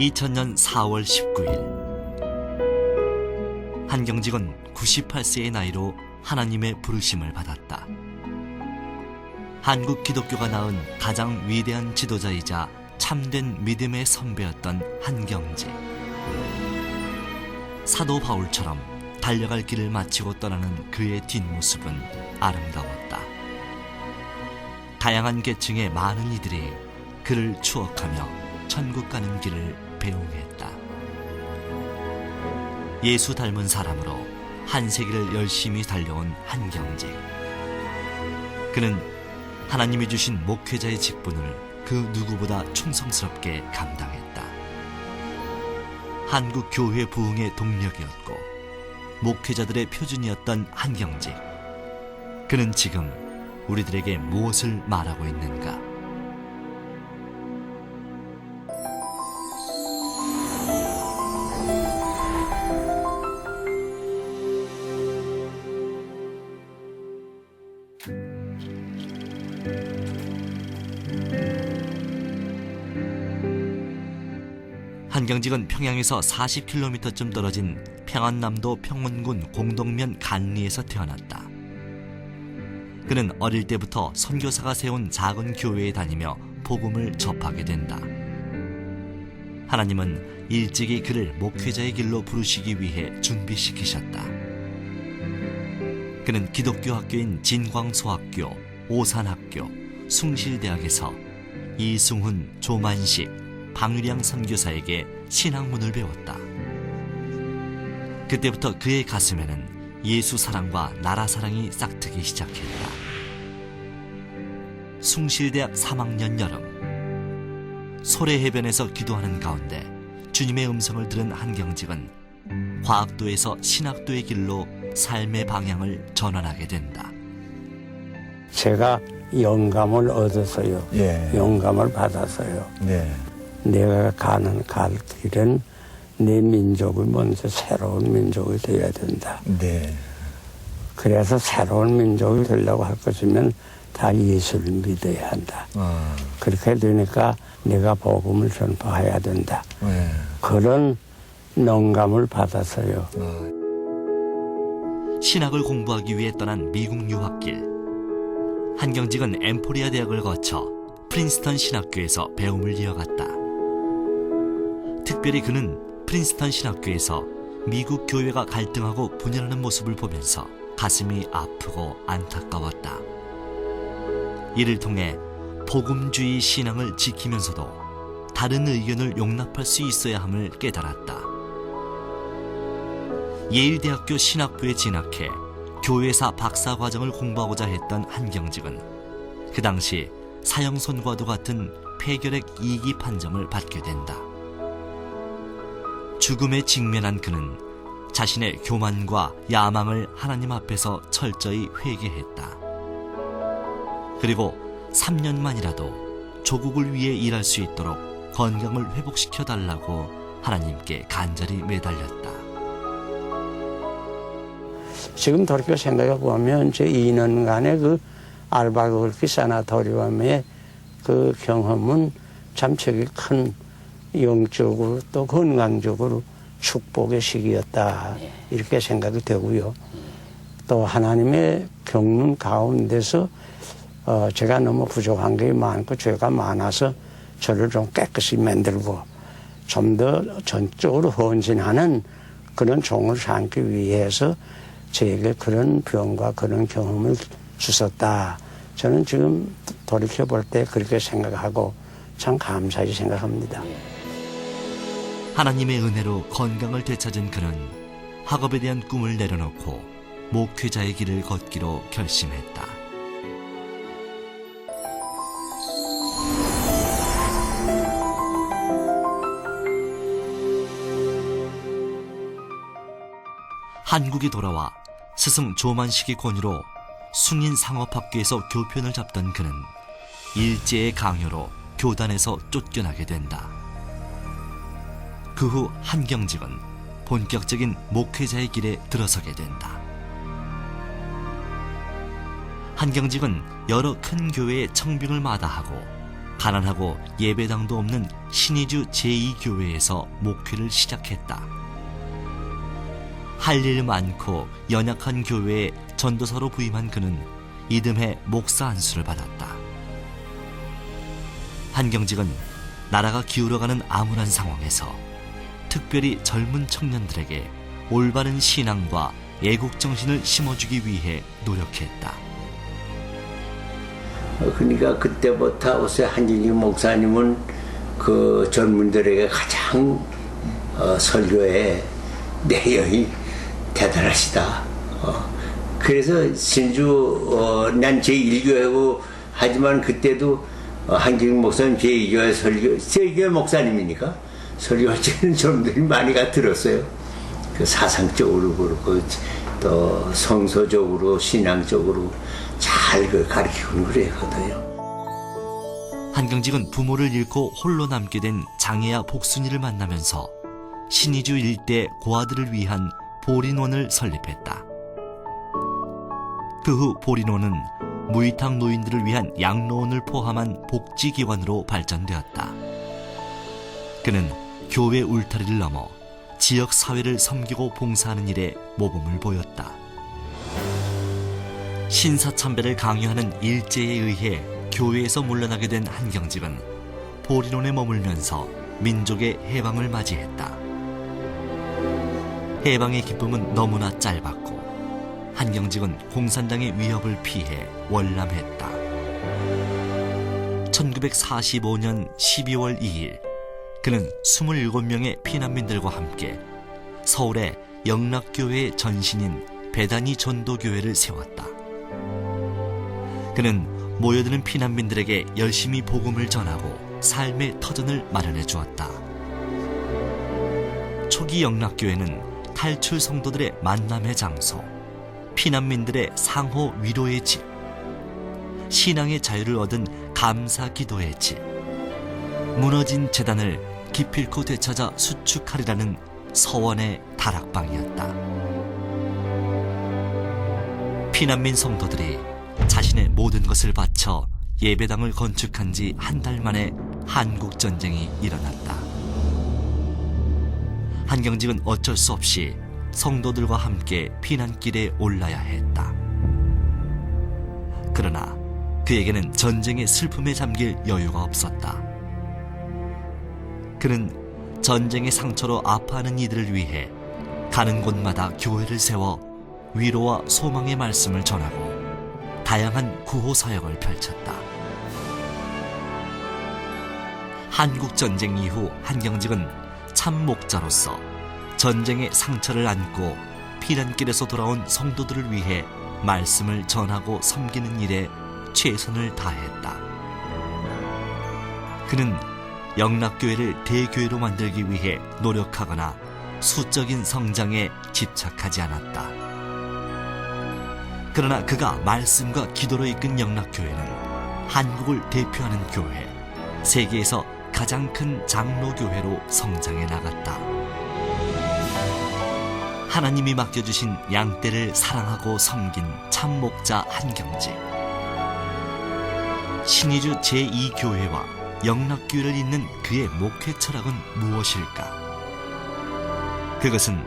2000년 4월 19일 한경직은 98세의 나이로 하나님의 부르심을 받았다. 한국 기독교가 낳은 가장 위대한 지도자이자 참된 믿음의 선배였던 한경직. 사도 바울처럼 달려갈 길을 마치고 떠나는 그의 뒷모습은 아름다웠다. 다양한 계층의 많은 이들이 그를 추억하며 천국 가는 길을 배웅했다. 예수 닮은 사람으로 한 세기를 열심히 달려온 한경직. 그는 하나님이 주신 목회자의 직분을 그 누구보다 충성스럽게 감당했다. 한국 교회 부흥의 동력이었고 목회자들의 표준이었던 한경직. 그는 지금 우리들에게 무엇을 말하고 있는가? 한경직은 평양에서 40km쯤 떨어진 평안남도 평원군 공동면 간리에서 태어났다. 그는 어릴 때부터 선교사가 세운 작은 교회에 다니며 복음을 접하게 된다. 하나님은 일찍이 그를 목회자의 길로 부르시기 위해 준비시키셨다. 그는 기독교 학교인 진광소학교, 오산학교, 숭실대학에서 이승훈, 조만식, 방유량 선교사에게 신학문을 배웠다. 그때부터 그의 가슴에는 예수 사랑과 나라 사랑이 싹트기 시작했다. 숭실대학 3학년 여름, 소래해변에서 기도하는 가운데 주님의 음성을 들은 한경직은 과학도에서 신학도의 길로 삶의 방향을 전환하게 된다. 제가 영감을 얻어서요. 예. 영감을 받아서요. 네. 내가 갈 길은 내 민족이 먼저 새로운 민족이 되어야 된다. 네. 그래서 새로운 민족이 되려고 할 것이면 다 예수를 믿어야 한다. 그렇게 되니까 내가 복음을 전파해야 된다. 네. 그런 영감을 받아서요. 신학을 공부하기 위해 떠난 미국 유학길. 한경직은 엠포리아 대학을 거쳐 프린스턴 신학교에서 배움을 이어갔다. 특별히 그는 프린스턴 신학교에서 미국 교회가 갈등하고 분열하는 모습을 보면서 가슴이 아프고 안타까웠다. 이를 통해 복음주의 신앙을 지키면서도 다른 의견을 용납할 수 있어야 함을 깨달았다. 예일대학교 신학부에 진학해 교회사 박사과정을 공부하고자 했던 한경직은 그 당시 사형선고와도 같은 폐결핵 2기 판정을 받게 된다. 죽음에 직면한 그는 자신의 교만과 야망을 하나님 앞에서 철저히 회개했다. 그리고 3년만이라도 조국을 위해 일할 수 있도록 건강을 회복시켜 달라고 하나님께 간절히 매달렸다. 지금 돌이켜 생각해 보면 제 2년간의 그 알바그르키 사나토리움의 그 경험은 참 되게 큰 영적으로 또 건강적으로 축복의 시기였다. 이렇게 생각이 되고요. 또 하나님의 경륜 가운데서 제가 너무 부족한 게 많고 죄가 많아서 저를 좀 깨끗이 만들고 좀 더 전적으로 헌신하는 그런 종을 삼기 위해서 저에게 그런 병과 그런 경험을 주셨다. 저는 지금 돌이켜볼 때 그렇게 생각하고 참 감사히 생각합니다. 하나님의 은혜로 건강을 되찾은 그는 학업에 대한 꿈을 내려놓고 목회자의 길을 걷기로 결심했다. 한국에 돌아와 스승 조만식의 권유로 숭인상업학교에서 교편을 잡던 그는 일제의 강요로 교단에서 쫓겨나게 된다. 그 후 한경직은 본격적인 목회자의 길에 들어서게 된다. 한경직은 여러 큰 교회의 청빙을 마다하고 가난하고 예배당도 없는 신의주 제2교회에서 목회를 시작했다. 할 일 많고 연약한 교회에 전도사로 부임한 그는 이듬해 목사 안수를 받았다. 한경직은 나라가 기울어가는 암울한 상황에서 특별히 젊은 청년들에게 올바른 신앙과 애국정신을 심어주기 위해 노력했다. 그러니까 그때부터 한경직 목사님은 그 젊은들에게 가장 설교에 내용이 대단하시다. 그래서 진주 난 제1교회고 하지만 그때도 한경직 목사님 제2교회 제2교회 목사님이니까 설교할 때는 젊은들이 많이 들었어요. 그 사상적으로 그렇고 또 성서적으로 신앙적으로 잘 가르치고 그랬거든요. 한경직은 부모를 잃고 홀로 남게 된 장애아 복순이를 만나면서 신의주 일대 고아들을 위한 보린원을 설립했다. 그 후 보린원은 무위탁 노인들을 위한 양로원을 포함한 복지기관으로 발전되었다. 그는 교회 울타리를 넘어 지역 사회를 섬기고 봉사하는 일에 모범을 보였다. 신사참배를 강요하는 일제에 의해 교회에서 물러나게 된 한경직은 보린원에 머물면서 민족의 해방을 맞이했다. 해방의 기쁨은 너무나 짧았고 한경직은 공산당의 위협을 피해 월남했다. 1945년 12월 2일 그는 27명의 피난민들과 함께 서울의 영락교회의 전신인 배단위 전도교회를 세웠다. 그는 모여드는 피난민들에게 열심히 복음을 전하고 삶의 터전을 마련해 주었다. 초기 영락교회는 탈출 성도들의 만남의 장소, 피난민들의 상호 위로의 집, 신앙의 자유를 얻은 감사 기도의 집, 무너진 재단을 기필코 되찾아 수축하리라는 서원의 다락방이었다. 피난민 성도들이 자신의 모든 것을 바쳐 예배당을 건축한 지 한 달 만에 한국전쟁이 일어났다. 한경직은 어쩔 수 없이 성도들과 함께 피난길에 올라야 했다. 그러나 그에게는 전쟁의 슬픔에 잠길 여유가 없었다. 그는 전쟁의 상처로 아파하는 이들을 위해 가는 곳마다 교회를 세워 위로와 소망의 말씀을 전하고 다양한 구호 사역을 펼쳤다. 한국전쟁 이후 한경직은 참 목자로서 전쟁의 상처를 안고 피난길에서 돌아온 성도들을 위해 말씀을 전하고 섬기는 일에 최선을 다했다. 그는 영락교회를 대교회로 만들기 위해 노력하거나 수적인 성장에 집착하지 않았다. 그러나 그가 말씀과 기도로 이끈 영락교회는 한국을 대표하는 교회, 세계에서 가장 큰 장로교회로 성장해 나갔다. 하나님이 맡겨주신 양떼를 사랑하고 섬긴 참목자 한경직. 신의주 제2교회와 영락교회를 잇는 그의 목회 철학은 무엇일까? 그것은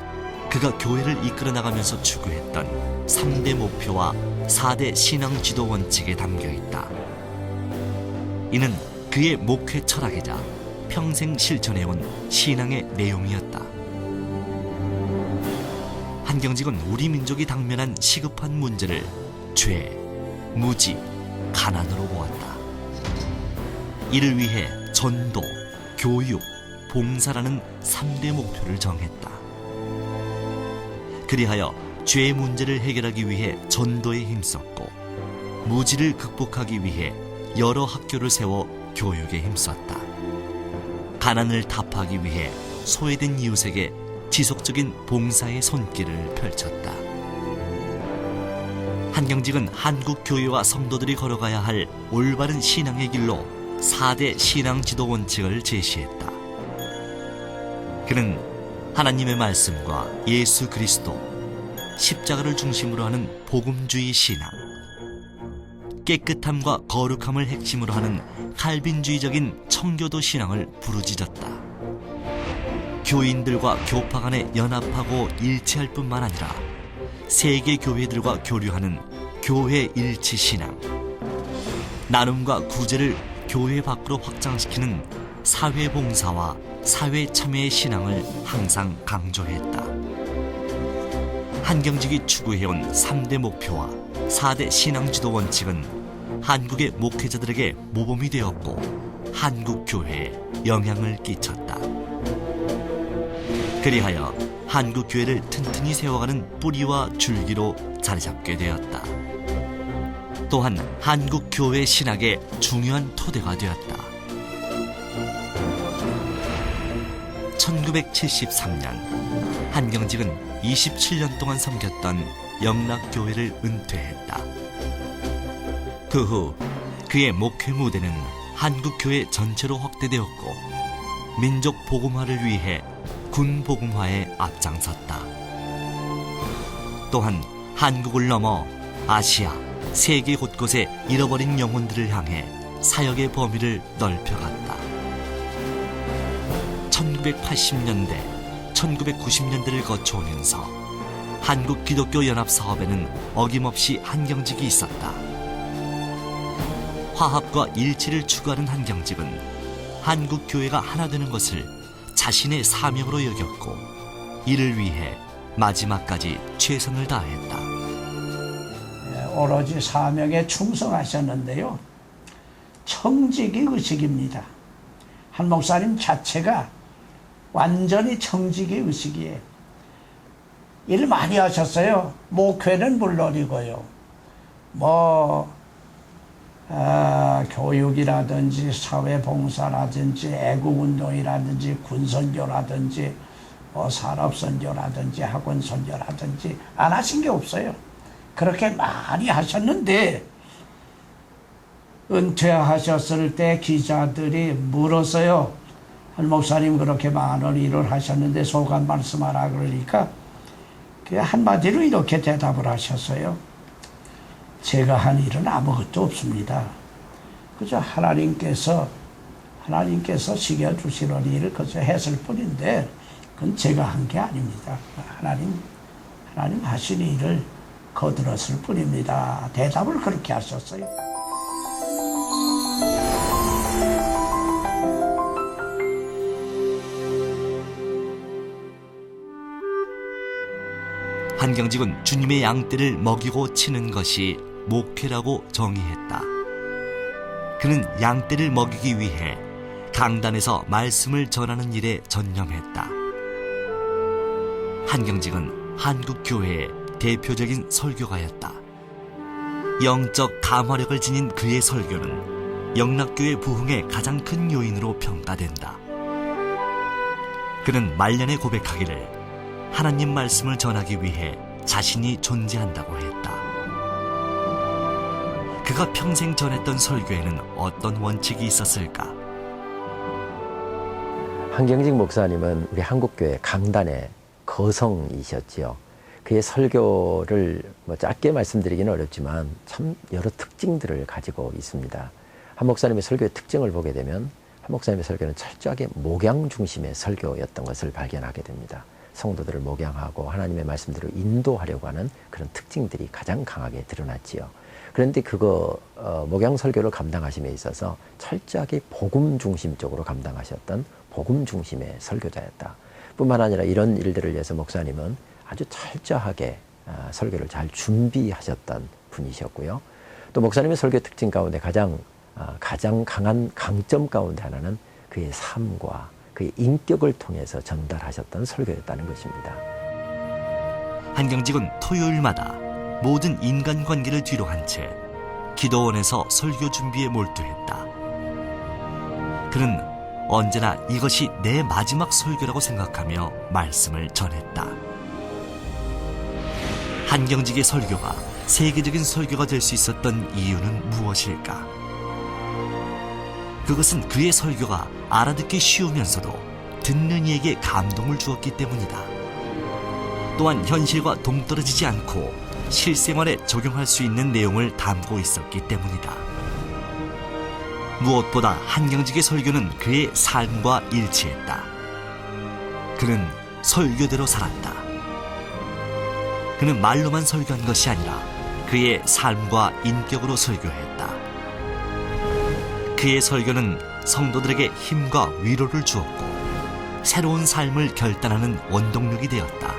그가 교회를 이끌어 나가면서 추구했던 3대 목표와 4대 신앙 지도 원칙에 담겨 있다. 이는 그의 목회 철학이자 평생 실천해온 신앙의 내용이었다. 한경직은 우리 민족이 당면한 시급한 문제를 죄, 무지, 가난으로 보았다. 이를 위해 전도, 교육, 봉사라는 3대 목표를 정했다. 그리하여 죄 문제를 해결하기 위해 전도에 힘썼고, 무지를 극복하기 위해 여러 학교를 세워 교육에 힘썼다. 가난을 타파하기 위해 소외된 이웃에게 지속적인 봉사의 손길을 펼쳤다. 한경직은 한국 교회와 성도들이 걸어가야 할 올바른 신앙의 길로 4대 신앙 지도 원칙을 제시했다. 그는 하나님의 말씀과 예수 그리스도, 십자가를 중심으로 하는 복음주의 신앙, 깨끗함과 거룩함을 핵심으로 하는 칼빈주의적인 청교도 신앙을 부르짖었다. 교인들과 교파 간에 연합하고 일치할 뿐만 아니라 세계 교회들과 교류하는 교회 일치 신앙, 나눔과 구제를 교회 밖으로 확장시키는 사회 봉사와 사회 참여의 신앙을 항상 강조했다. 한경직이 추구해온 3대 목표와 4대 신앙지도 원칙은 한국의 목회자들에게 모범이 되었고 한국 교회에 영향을 끼쳤다. 그리하여 한국 교회를 튼튼히 세워가는 뿌리와 줄기로 자리잡게 되었다. 또한 한국 교회 신학의 중요한 토대가 되었다. 1973년 한경직은 27년 동안 섬겼던 영락교회를 은퇴했다. 그 후 그의 목회 무대는 한국교회 전체로 확대되었고 민족 복음화를 위해 군 복음화에 앞장섰다. 또한 한국을 넘어 아시아, 세계 곳곳에 잃어버린 영혼들을 향해 사역의 범위를 넓혀갔다. 1980년대, 1990년대를 거쳐오면서 한국 기독교 연합 사업에는 어김없이 한경직이 있었다. 화합과 일치를 추구하는 한경직은 한국 교회가 하나 되는 것을 자신의 사명으로 여겼고 이를 위해 마지막까지 최선을 다했다. 오로지 사명에 충성하셨는데요. 청직이 의식입니다. 한 목사님 자체가 완전히 청직의 의식이에요. 일 많이 하셨어요. 목회는 물론이고요. 교육이라든지 사회봉사라든지 애국운동이라든지 군선교라든지 산업선교라든지 학원선교라든지 안 하신 게 없어요. 그렇게 많이 하셨는데 은퇴하셨을 때 기자들이 물었어요. 한 목사님 그렇게 많은 일을 하셨는데 소감 말씀하라 그러니까 그 한마디로 이렇게 대답을 하셨어요. 제가 한 일은 아무것도 없습니다. 그저 하나님께서 시켜주시는 일을 그저 했을 뿐인데 그건 제가 한 게 아닙니다. 하나님 하신 일을 거들었을 뿐입니다. 대답을 그렇게 하셨어요. 한경직은 주님의 양떼를 먹이고 치는 것이 목회라고 정의했다. 그는 양떼를 먹이기 위해 강단에서 말씀을 전하는 일에 전념했다. 한경직은 한국 교회의 대표적인 설교가였다. 영적 감화력을 지닌 그의 설교는 영락교회 부흥의 가장 큰 요인으로 평가된다. 그는 말년에 고백하기를 하나님 말씀을 전하기 위해 자신이 존재한다고 했다. 그가 평생 전했던 설교에는 어떤 원칙이 있었을까? 한경직 목사님은 우리 한국교회 강단의 거성이셨지요. 그의 설교를 짧게 말씀드리기는 어렵지만 참 여러 특징들을 가지고 있습니다. 한 목사님의 설교의 특징을 보게 되면 한 목사님의 설교는 철저하게 목양 중심의 설교였던 것을 발견하게 됩니다. 성도들을 목양하고 하나님의 말씀대로 인도하려고 하는 그런 특징들이 가장 강하게 드러났지요. 그런데 목양 설교를 감당하심에 있어서 철저하게 복음 중심적으로 감당하셨던 복음 중심의 설교자였다. 뿐만 아니라 이런 일들을 위해서 목사님은 아주 철저하게 설교를 잘 준비하셨던 분이셨고요. 또 목사님의 설교 특징 가운데 가장 강한 강점 가운데 하나는 그의 삶과 그의 인격을 통해서 전달하셨던 설교였다는 것입니다. 한경직은 토요일마다 모든 인간관계를 뒤로 한 채 기도원에서 설교 준비에 몰두했다. 그는 언제나 이것이 내 마지막 설교라고 생각하며 말씀을 전했다. 한경직의 설교가 세계적인 설교가 될 수 있었던 이유는 무엇일까? 그것은 그의 설교가 알아듣기 쉬우면서도 듣는 이에게 감동을 주었기 때문이다. 또한 현실과 동떨어지지 않고 실생활에 적용할 수 있는 내용을 담고 있었기 때문이다. 무엇보다 한경직의 설교는 그의 삶과 일치했다. 그는 설교대로 살았다. 그는 말로만 설교한 것이 아니라 그의 삶과 인격으로 설교했다. 그의 설교는 성도들에게 힘과 위로를 주었고 새로운 삶을 결단하는 원동력이 되었다.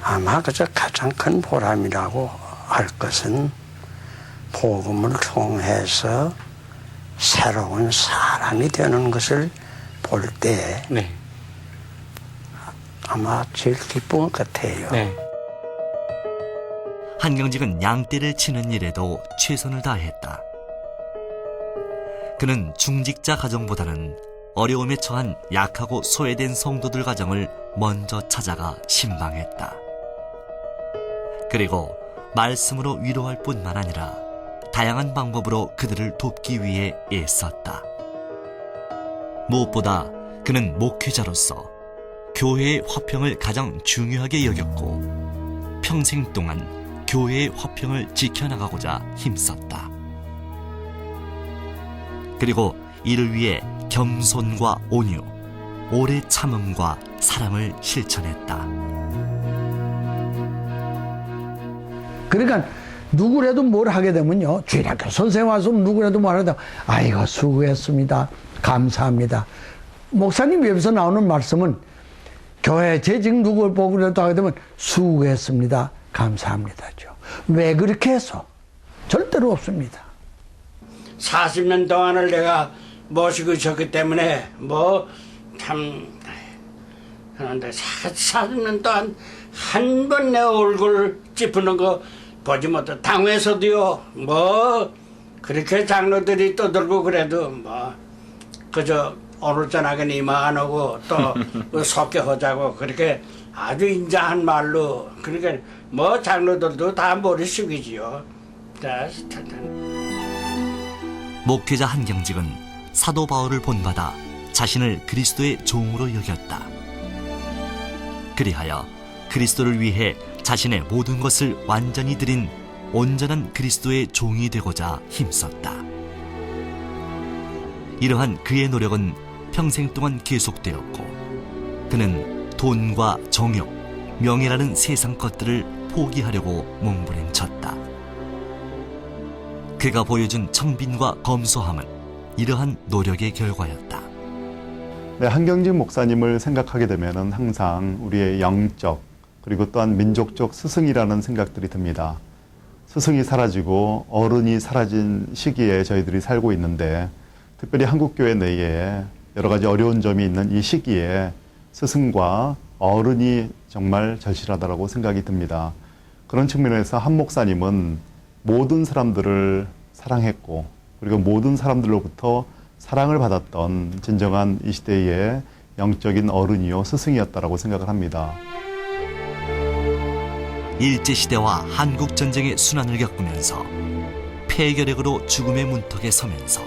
아마 그저 가장 큰 보람이라고 할 것은 복음을 통해서 새로운 사람이 되는 것을 볼 때 네. 아마 제일 기쁜 것 같아요. 네. 한경직은 양떼를 치는 일에도 최선을 다했다. 그는 중직자 가정보다는 어려움에 처한 약하고 소외된 성도들 가정을 먼저 찾아가 신방했다. 그리고 말씀으로 위로할 뿐만 아니라 다양한 방법으로 그들을 돕기 위해 애썼다. 무엇보다 그는 목회자로서 교회의 화평을 가장 중요하게 여겼고 평생 동안 교회의 화평을 지켜나가고자 힘썼다. 그리고 이를 위해 겸손과 온유, 오래 참음과 사랑을 실천했다. 그러니까 누구라도 뭘 하게 되면요, 주일학교 선생님 와서 누구라도 뭘 하게 되면 아이고 수고했습니다, 감사합니다. 목사님 옆에서 나오는 말씀은 교회 재직 누구를 보고라도 하게 되면 수고했습니다, 감사합니다죠. 왜 그렇게 해서? 절대로 없습니다. 40년 동안을 내가 모시고 있었기 때문에 참 그런데 40년 동안 한 번 내 얼굴 찌푸는 거 보지 못해. 당회에서도요 그렇게 장로들이 떠들고 그래도 그저 오늘 저녁에는 이마 안 오고 또 속개하자고 그렇게 아주 인자한 말로 그러니까 장로들도 다 머리 숙이지요. 목회자 한경직은 사도 바울을 본받아 자신을 그리스도의 종으로 여겼다. 그리하여 그리스도를 위해 자신의 모든 것을 완전히 드린 온전한 그리스도의 종이 되고자 힘썼다. 이러한 그의 노력은 평생 동안 계속되었고 그는 돈과 정욕, 명예라는 세상 것들을 포기하려고 몸부림쳤다. 그가 보여준 청빈과 검소함은 이러한 노력의 결과였다. 네, 한경직 목사님을 생각하게 되면 항상 우리의 영적 그리고 또한 민족적 스승이라는 생각들이 듭니다. 스승이 사라지고 어른이 사라진 시기에 저희들이 살고 있는데 특별히 한국교회 내에 여러 가지 어려운 점이 있는 이 시기에 스승과 어른이 정말 절실하다고 생각이 듭니다. 그런 측면에서 한 목사님은 모든 사람들을 사랑했고 그리고 모든 사람들로부터 사랑을 받았던 진정한 이 시대의 영적인 어른이요 스승이었다고 생각을 합니다. 일제시대와 한국전쟁의 순환을 겪으면서 폐결핵으로 죽음의 문턱에 서면서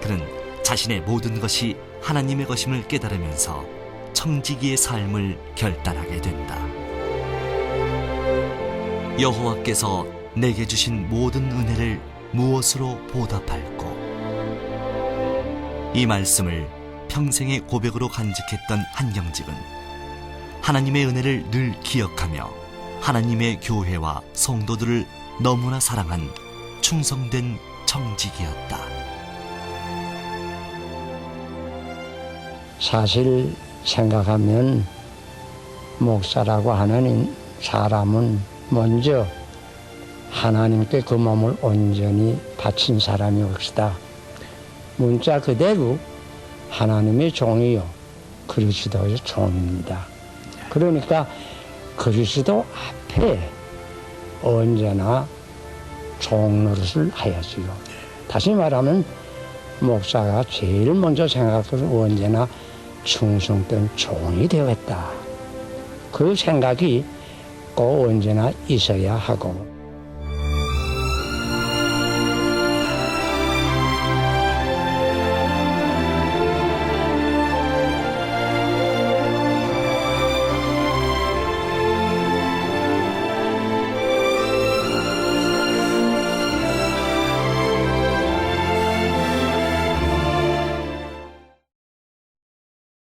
그는 자신의 모든 것이 하나님의 것임을 깨달으면서 청지기의 삶을 결단하게 된다. 여호와께서 내게 주신 모든 은혜를 무엇으로 보답할꼬? 이 말씀을 평생의 고백으로 간직했던 한경직은 하나님의 은혜를 늘 기억하며 하나님의 교회와 성도들을 너무나 사랑한 충성된 청직이었다. 사실 생각하면 목사라고 하는 사람은 먼저 하나님께 그 몸을 온전히 바친 사람이 옵시다. 문자 그대로 하나님의 종이요 그리스도의 종입니다. 그러니까 그리스도 앞에 언제나 종노릇을 하였어요. 다시 말하면 목사가 제일 먼저 생각해서 언제나 충성된 종이 되었다. 그 생각이 꼭 언제나 있어야 하고